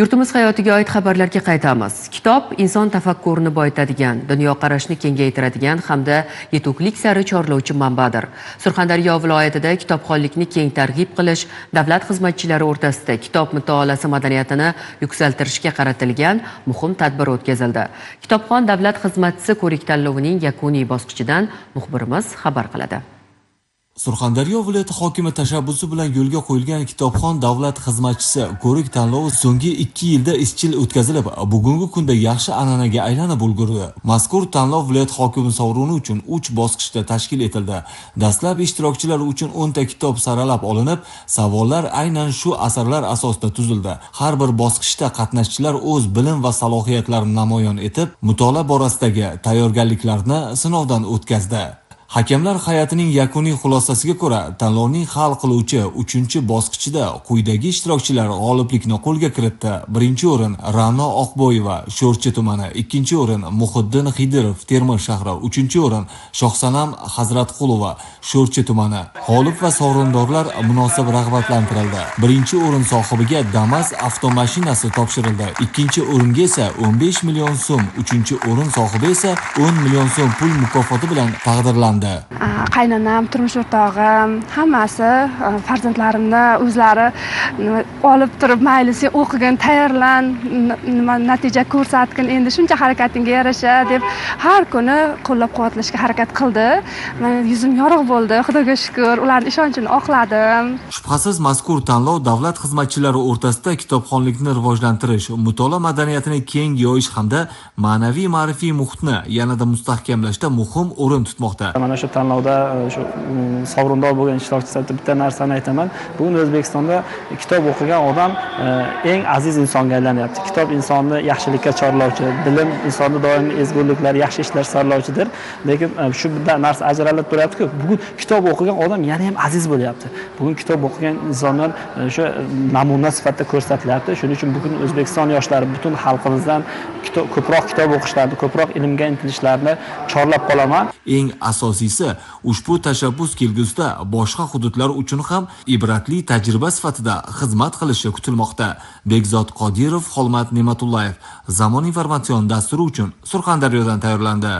Yurtimiz hayotiga oid xabarlarga qaytamiz. Kitob inson tafakkurini boyitadigan, dunyoqarashni kengaytiradigan hamda yetuklik sari chorlovchi manbadir. Surxondaryo viloyatida kitobxonlikni keng targ'ib qilish, davlat xizmatchilari o'rtasida kitob mutolaasi madaniyatini yuksaltirishga qaratilgan muhim tadbir o'tkazildi. Kitobxon davlat xizmatchisi ko'rik-tanlovining yakuniy bosqichidan muxbirimiz xabar qiladi. Surxondaryo viloyati hokimi tashabbusi bilan yo'lga qo'yilgan kitobxon davlat xizmatchisi ko'rik tanlovi so'nggi 2 yilda izchil o'tkazilib, bugungi kunda yaxshi an'anaga aylanib ulgurdi. Mazkur tanlov viloyat hokimi sovrini uchun 3 bosqichda tashkil etildi. Dastlab ishtirokchilar uchun 10 ta kitob saralab olinib, savollar aynan shu asarlar asosida tuzildi. Har bir bosqichda qatnashchilar o'z bilim va salohiyatlarini namoyon etib, mutolaa borasidagi tayyorgarliklarini sinovdan o'tkazdi. Hakamlar hay'atining yakuniy xulosasiga ko'ra, tanlovning hal qiluvchi 3-bosqichida quyidagi ishtirokchilar g'oliblikni qo'lga kiritdi. 1-o'rin Ra'no Oqboyeva, Sho'rchi tumani, 2-o'rin Muhiddin Xidirov, Termiz shahri, 3-o'rin Shohsanam Hazratqulova, Sho'rchi tumani. G'olib va sovrindorlar munosib rag'batlantirildi. 1-o'rin sohibiga Damas avtomashinasi topshirildi. 2-o'ringa esa 15 million so'm, 3-o'rin sohibi esa 10 million so'm pul mukofoti bilan taqdirlandi. Qaynonam, turmush o'rtog'im, hammasi farzandlarimni o'zlari olib turib, mayli sen o'qigin, tayyorlan, natija ko'rsatgin, endi shuncha harakatingga yarasha deb har kuni qo'llab-quvvatlashga harakat qildi. Men yuzim yorug' bo'ldi, Xudoga shukr, ularning ishonchini oqladim. Shubhasiz mazkur tanlov davlat xizmatchilari o'rtasida kitobxonlikni rivojlantirish, mutolaa madaniyatini keng yoyish hamda ma'naviy-ma'rifiy muhitni yanada mustahkamlashda muhim o'rin tutmoqda. Mana shu tanlovda shu sovrindor bo'lgan ishtirokchi sifatida bitta narsani aytaman. Bugun O'zbekistonda kitob o'qigan odam eng aziz insonga aylanyapti. Kitob insonni yaxshilikka chorlovchi, bilim insonni doim ezguliklar, yaxshi ishlar sarlovchidir. Lekin shu narsa ajralib turadi-ku, bugun kitob o'qigan odam yana ham aziz bo'lyapti. Bugun kitob o'qigan insonlar shu namuna sifatida ko'rsatilyapti. Shuning uchun bugun O'zbekiston yoshlari butun xalqimizdan ko'proq kitob o'qishlarini, ko'proq ilmga intilishlarini chorlab qolaman. Eng asosiysi, ushbu tashabbus kelgusida boshqa hududlar uchun ham ibratli tajriba sifatida xizmat qilishi kutilmoqda. Bekzod Qodirov, Xolmat Ne'matullayev, Zamon informatsion dasturi uchun Surxondaryodan tayyorlandi.